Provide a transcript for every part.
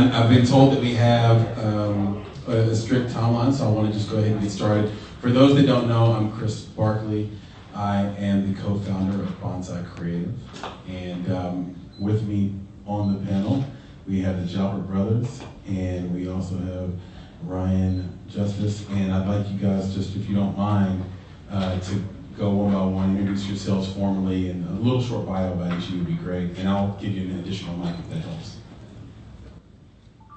I've been told that we have a strict timeline, so I want to just go ahead and get started. For those that don't know, I'm Chris Barkley. I am the co-founder of Bonsai Creative, and with me on the panel, we have the Jalbert brothers, and we also have Ryan Justice. And I'd like you guys, just if you don't mind, to go one by one, introduce yourselves formally, and a little short bio about each of you would be great. And I'll give you an additional mic if that helps.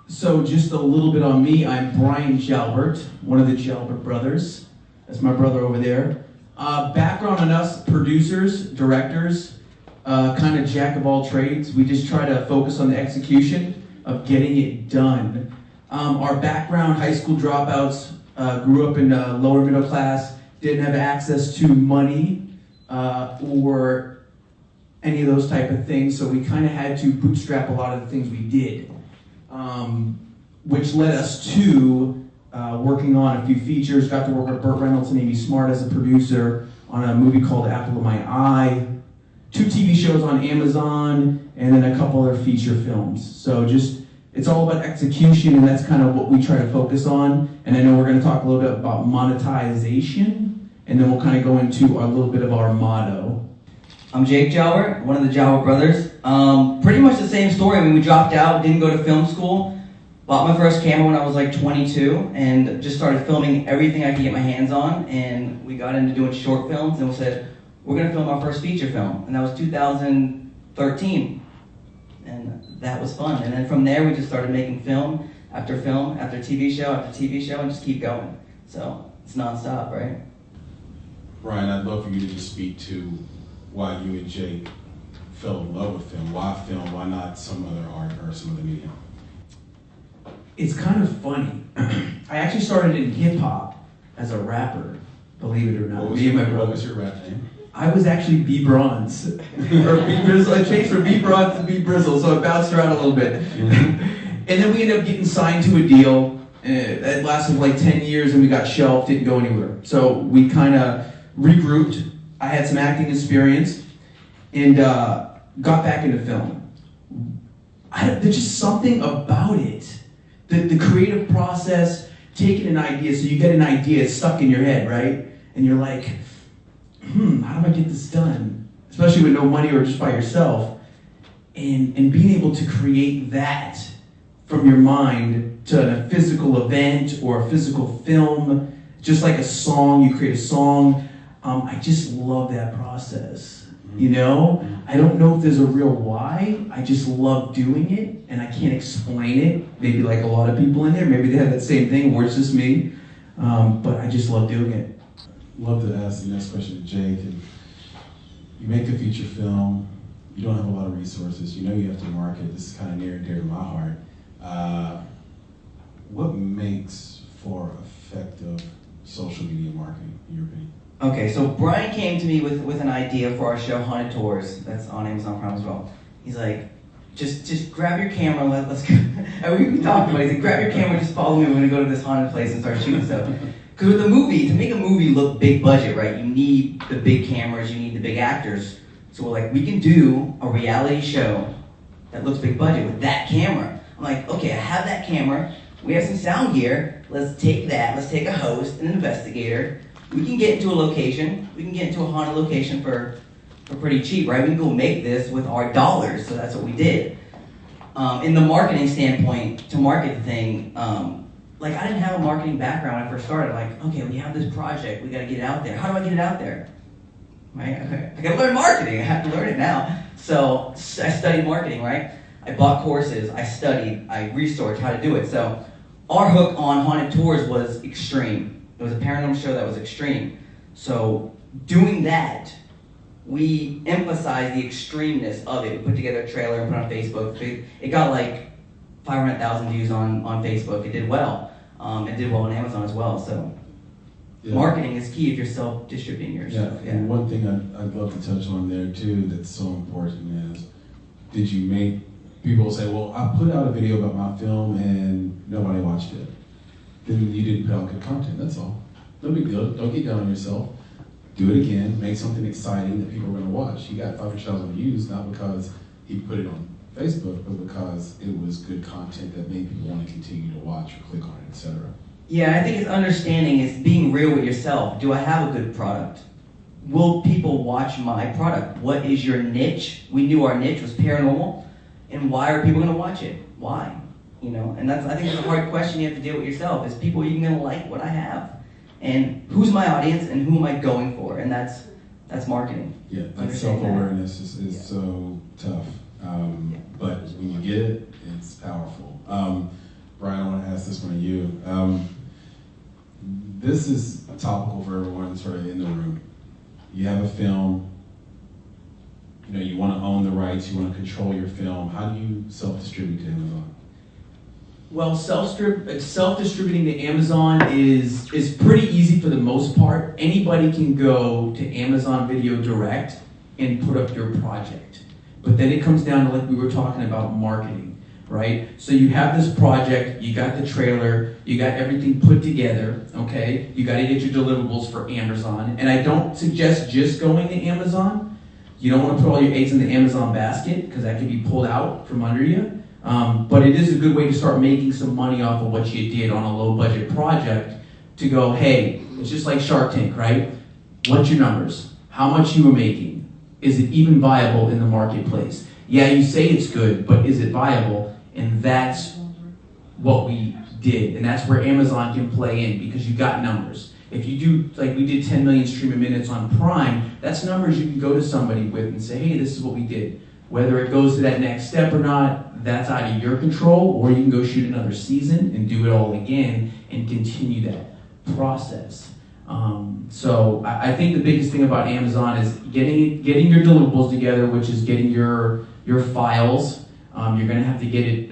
So just a little bit on me. I'm Brian Jalbert, one of the Jalbert brothers. That's my brother over there. Background on us, producers, directors, kind of jack of all trades. We just try to focus on the execution of getting it done. Our background, high school dropouts, grew up in lower middle class, didn't have access to money or any of those type of things, so we kind of had to bootstrap a lot of the things we did. Which led us to working on a few features. Got to work with Burt Reynolds and Amy Smart as a producer on a movie called Apple of My Eye, 2 TV shows on Amazon, and then a couple other feature films. So just, it's all about execution, and that's kind of what we try to focus on. And I know we're going to talk a little bit about monetization, and then we'll kind of go into a little bit of our motto. I'm Jake Jalbert, one of the Jalbert brothers. Pretty much the same story. I mean, we dropped out, didn't go to film school, bought my first camera when I was like 22, and just started filming everything I could get my hands on, and we got into doing short films, and we said, we're going to film our first feature film, and that was 2013, and that was fun. And then from there, we just started making film after TV show after TV show, and just keep going. So it's nonstop, right? Ryan, I'd love for you to just speak to why you and Jake fell in love with film. Why film? Why not some other art or some other medium? It's kind of funny. I actually started in hip hop as a rapper, believe it or not. What was your rap name? I was actually B Bronze, or B Brizzle. I changed from B Bronze to B Brizzle, so I bounced around a little bit. And then we ended up getting signed to a deal. That lasted like 10 years, and we got shelved, didn't go anywhere. So we kind of regrouped. I had some acting experience, and got back into film. There's just something about it. The creative process, taking an idea, so you get an idea, it's stuck in your head, right? And you're like, how do I get this done? Especially with no money or just by yourself. And being able to create that from your mind to a physical event or a physical film, just like a song, you create a song. I just love that process. You know, I don't know if there's a real why. I just love doing it, and I can't explain it. Maybe like a lot of people in there, maybe they have that same thing, or it's just me. But I just love doing it. Love to ask the next question to Jake. And you make a feature film. You don't have a lot of resources. You know you have to market. This is kind of near and dear to my heart. What makes for effective social media marketing, in your opinion? Okay, so Brian came to me with an idea for our show, Haunted Tours. That's on Amazon Prime as well. He's like, just grab your camera, let's go. And we talked about it. He's like, grab your camera, just follow me. We're gonna go to this haunted place and start shooting stuff. Because with a movie, to make a movie look big budget, right? You need the big cameras, you need the big actors. So we're like, we can do a reality show that looks big budget with that camera. I'm like, okay, I have that camera. We have some sound gear. Let's take that. Let's take a host, an investigator. We can get into a location. We can get into a haunted location for pretty cheap, right? We can go make this with our dollars, so that's what we did. In the marketing standpoint, to market the thing, like I didn't have a marketing background when I first started. Like, okay, we have this project, we gotta get it out there. How do I get it out there? Right? I gotta learn marketing, I have to learn it now. So I studied marketing, right? I bought courses, I studied, I researched how to do it. So our hook on Haunted Tours was extreme. It was a paranormal show that was extreme. So doing that, we emphasized the extremeness of it. We put together a trailer and put it on Facebook. It got like 500,000 views on Facebook. It did well. It did well on Amazon as well. So marketing is key if you're self-distributing yourself. Yeah, and one thing I'd love to touch on there too that's so important is, did you make, people say, well, I put out a video about my film and nobody watched it. Then you didn't put out good content, that's all. No big deal, don't get down on yourself. Do it again, make something exciting that people are gonna watch. You got 500,000 views, not because he put it on Facebook, but because it was good content that made people want to continue to watch or click on it, etc. Yeah, I think it's understanding, is being real with yourself. Do I have a good product? Will people watch my product? What is your niche? We knew our niche was paranormal, and why are people going to watch it? Why? You know, and I think that's a hard question you have to deal with yourself. Is people even going to like what I have? And who's my audience, and who am I going for? And that's marketing. Yeah, that self-awareness is so tough. But when you get it, it's powerful. Brian, I want to ask this one to you. This is topical for everyone sort of in the room. You have a film, you know, you want to own the rights, you want to control your film. How do you self-distribute to Amazon? Well, self-distributing to Amazon is pretty easy for the most part. Anybody can go to Amazon Video Direct and put up your project. But then it comes down to, like we were talking about, marketing, right? So you have this project, you got the trailer, you got everything put together, okay? You got to get your deliverables for Amazon. And I don't suggest just going to Amazon. You don't want to put all your eggs in the Amazon basket, because that can be pulled out from under you. But it is a good way to start making some money off of what you did on a low budget project, to go, hey, it's just like Shark Tank, right? What's your numbers? How much you were making? Is it even viable in the marketplace? Yeah, you say it's good, but is it viable? And that's what we did. And that's where Amazon can play in, because you got numbers. If you do, like we did 10 million streaming minutes on Prime, that's numbers you can go to somebody with and say, hey, this is what we did. Whether it goes to that next step or not, that's out of your control, or you can go shoot another season and do it all again and continue that process. So I think the biggest thing about Amazon is getting your deliverables together, which is getting your files. You're going to have to get it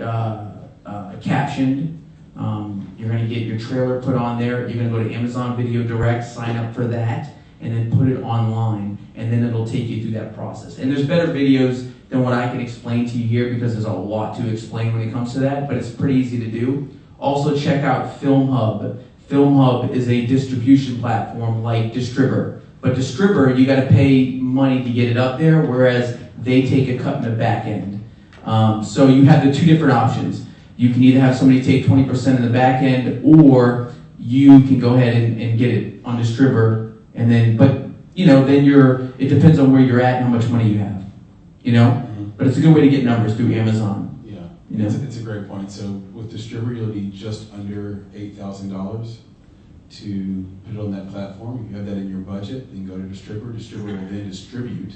captioned. You're going to get your trailer put on there. You're going to go to Amazon Video Direct, sign up for that, and then put it online, and then it'll take you through that process. And there's better videos than what I can explain to you here, because there's a lot to explain when it comes to that, but it's pretty easy to do. Also check out Film Hub. Film Hub is a distribution platform like Distributor. But Distributor, you got to pay money to get it up there, whereas they take a cut in the back end. So you have the two different options. You can either have somebody take 20% in the back end, or you can go ahead and get it on Distributor, and then, but you know, then it depends on where you're at and how much money you have, you know? Mm-hmm. But it's a good way to get numbers through Amazon. Yeah, you know? it's a great point. So with Distributor, you'll need just under $8,000 to put it on that platform. If you have that in your budget, then go to Distributor. Distributor will then distribute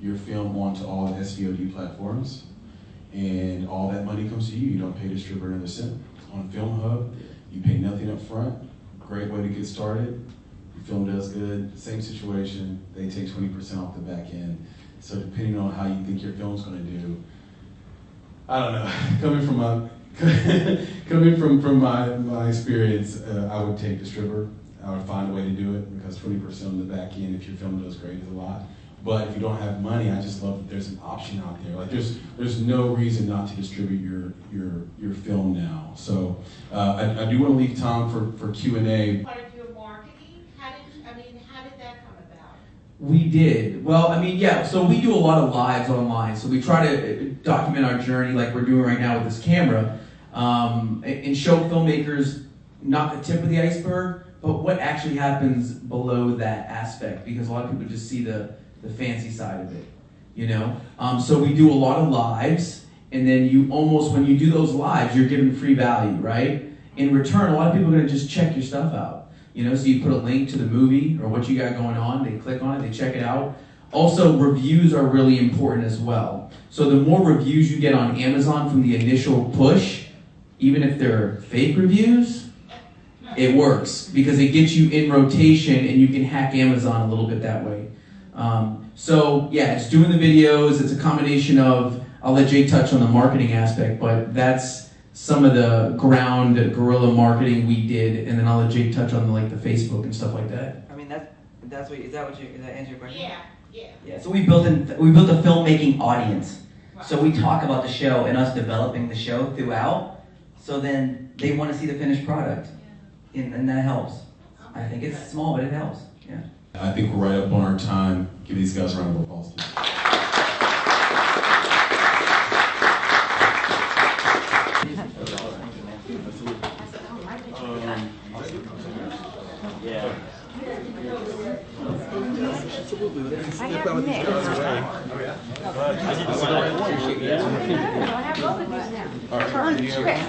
your film onto all the SVOD platforms, and all that money comes to you. You don't pay Distributor another cent. On Film Hub, you pay nothing up front. Great way to get started. Your film does good, same situation. They take 20% off the back end. So depending on how you think your film's going to do, I don't know. Coming from my experience, I would take Distributor. I would find a way to do it, because 20% on the back end, if your film does great, is a lot. But if you don't have money, I just love that there's an option out there. Like there's no reason not to distribute your film now. So I do want to leave time for Q&A. Part of your marketing, how did that come about? We did. Well, I mean, yeah, so we do a lot of lives online. So we try to document our journey like we're doing right now with this camera, and show filmmakers not the tip of the iceberg, but what actually happens below that aspect, because a lot of people just see the fancy side of it, you know? So we do a lot of lives, and then when you do those lives, you're given free value, right? In return, a lot of people are gonna just check your stuff out. You know, so you put a link to the movie or what you got going on, they click on it, they check it out. Also, reviews are really important as well. So the more reviews you get on Amazon from the initial push, even if they're fake reviews, it works, because it gets you in rotation and you can hack Amazon a little bit that way. So yeah, it's doing the videos, it's a combination of, I'll let Jake touch on the marketing aspect, but that's some of the ground guerrilla marketing we did, and then I'll let Jake touch on the Facebook and stuff like that. I mean, does that answer your question? Yeah. Yeah. So we built a filmmaking audience. So we talk about the show and us developing the show throughout. So then they want to see the finished product, and that helps. I think it's small, but it helps. Yeah. I think we're right up on our time. Give these guys a round of applause. I have Nick. I have both of these now. Turn trick.